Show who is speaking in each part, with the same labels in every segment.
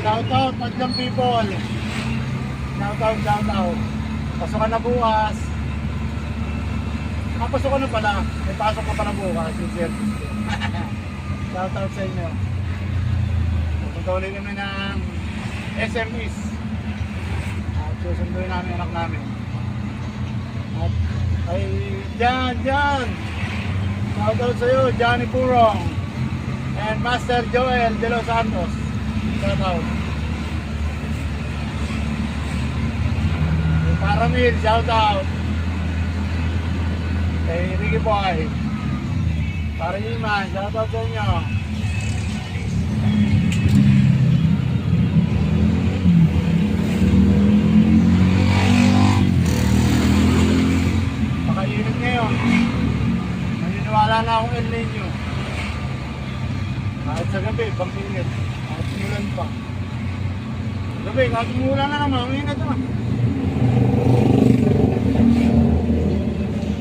Speaker 1: Shout out, Madlang people. Shout out, shout out. Pasok ka na bukas. Pasok ka na pala. May pasok ka pala bukas. Yung service ko. Shout out sa inyo. Pupunta ulit kami ng SMEs. At susunduin namin anak namin. At ay, Jan. Shout out sa iyo, Johnny Purong. And Master Joel De Los Santos. Shout out. Paramil, shout out. Kay Ricky Boy. Pariman, shout out sa inyo. Pakainit ngayon. Naniniwala na akong El Nino. Kahit sa gabi, pag-init. Kahit umulan pa. Gabi, kahit umulan na naman, uminit naman.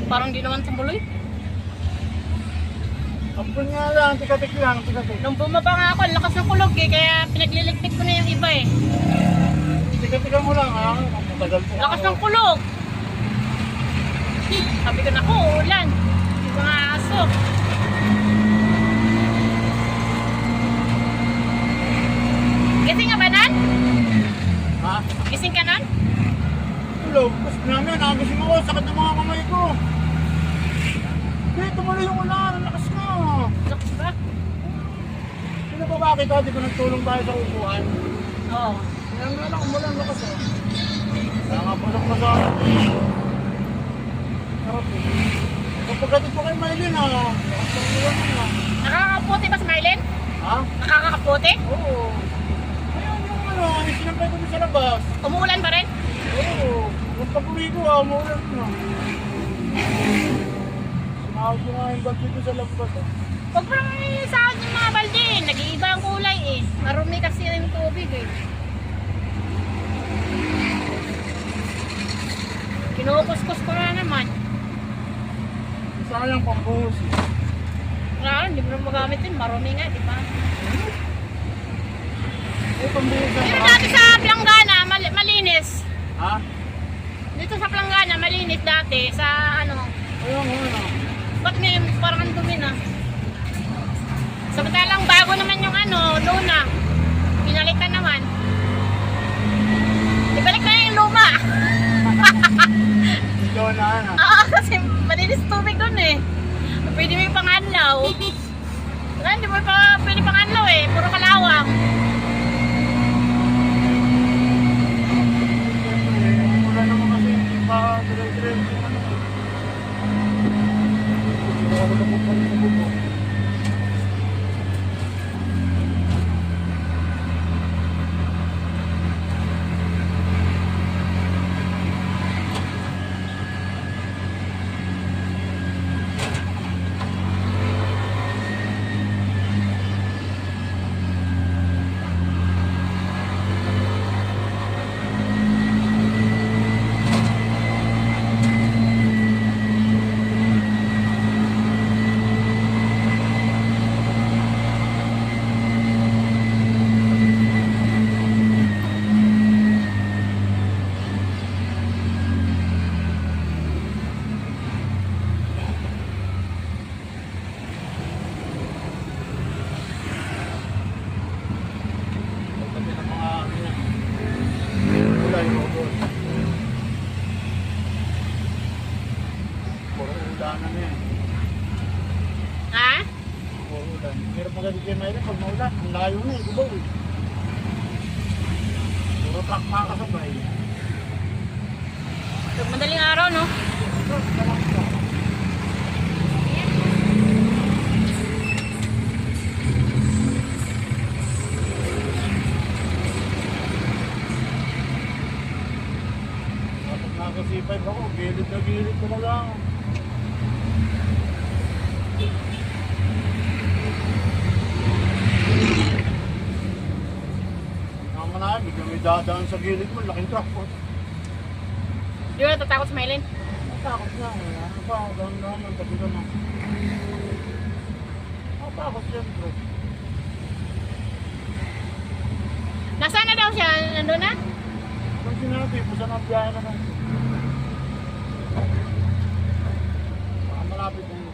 Speaker 2: Parang di naman tumuloy.
Speaker 1: Ampun nga lang, tikatik lang, tikatik.
Speaker 2: Nung bumaba nga ako, ang lakas ng kulog eh, kaya pinagliligpit ko na yung iba eh.
Speaker 1: Tikatika mo lang ha, matagal po.
Speaker 2: Lakas ng kulog. Sabi ko na ko, ulan. Yung mga aso. Gising ka ba nan?
Speaker 1: Ha?
Speaker 2: Gising ka nan?
Speaker 1: Tulog, kasi namin, nagising ako, sakit ng mga kamay ko. Hindi, tumuloy yung ulan, ang lakas na.
Speaker 2: Lakas ba?
Speaker 1: Sino ba bakit ha, di ko nagtulong tayo sa upuan?
Speaker 2: Oo.
Speaker 1: Kaya nga lang, umulan lakas ha. Kaya nga, bulok pa sa akin. Sarap eh. Kapagkatid po kay Maylin ha. Lakas ng ulan ha.
Speaker 2: Nakakaputi ba si Marlene?
Speaker 1: Ha?
Speaker 2: Nakakaputi?
Speaker 1: Oo. Ayun yung ano, sinampay ko sa labas.
Speaker 2: Umuulan pa rin?
Speaker 1: Oo. Yung pag-uwi ko ha, umulan na. Sinahod ko nga yung bag dito sa labas ha.
Speaker 2: Huwag pa naman inisahod yung mga balde. Nag-iiba ang kulay eh. Marumi kasi yung tubig eh. Kinukuskus ko na naman.
Speaker 1: Sayang pambuhos eh.
Speaker 2: Wala, hindi mo na magamit yun. Marumi nga, di ba?
Speaker 1: Eh, pambuhos na
Speaker 2: Pero
Speaker 1: ha?
Speaker 2: dati sa Planggana, malinis.
Speaker 1: Ha?
Speaker 2: Dito sa Planggana, malinis dati. Sa ano,
Speaker 1: Ayun nga na.
Speaker 2: ba't ngayon parang ang dumi na? Samantalang bago naman yung ano, luna. Pinalitan naman. Ibalik na yung luma.
Speaker 1: Ikaw na ha.
Speaker 2: Oo, kasi malinis tubig doon eh. Pwede mo yung panganlaw. Wala, hindi mo pa pwede panganlaw eh. Puro kalawang.
Speaker 1: Wala naman kasi hindi pa dire-diretso ano. Hindi ako nagpupunta sa buko. Pagdating ng mga ano yan. Wala yung robot. Puro ulanan na yan.
Speaker 2: Ha?
Speaker 1: Puro ulan. Pero pagdating kay Mayra, pag maulan, ang layo na eh, gubaw eh. Puro truck makakasabay.
Speaker 2: Madaling araw, no?
Speaker 1: Kapag nakasipay ako, gilid na gilid ko na lang. Naman na, bigla may dadaan sa gilid mo, laking truck po.
Speaker 2: Di ba natatakot si Mylene?
Speaker 1: Natakot na, ano pa, dahan-dahan, tabi ka na. Natakot yan bro.
Speaker 2: Nasaan na daw siya? Nandun na?
Speaker 1: Kung sinabi, pusa ng biyahe naman. Baka malapit na yun.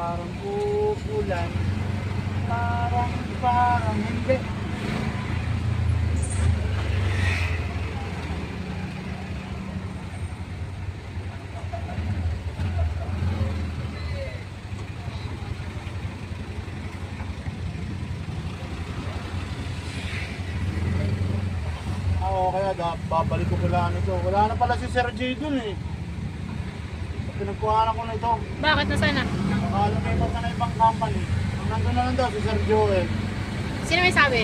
Speaker 1: parang pupulan. Parang hindi. Oo, kaya babalik ko pala ano to. Wala na pala si Sir J dun eh. Pinagkuhanan ko na ito.
Speaker 2: Bakit? Nasaan na?
Speaker 1: Akala may iba na ibang company. Ang nandun na lang daw si Sir Joel.
Speaker 2: Sino may sabi?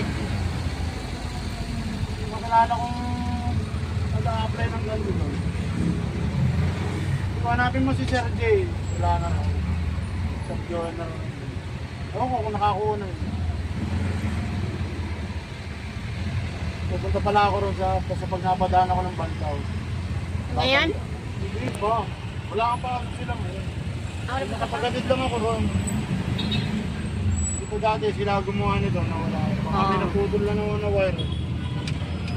Speaker 1: Yung kakilala kong nag-a-apply ng ganito doon. Kung hanapin mo si Sir J, wala na rin. Sir Joel na rin. Ewan ko kung nakakuha na yun. Pupunta pala ako ron sa pagnapadaan ako ng Bantaw.
Speaker 2: Ngayon?
Speaker 1: Hindi pa. Wala kang pa sila mo.
Speaker 2: Ako na
Speaker 1: Nakapagatid lang ako ron. Dito dati sila gumawa nito na wala. Baka
Speaker 2: Oo.
Speaker 1: pinaputol lang naman na wire.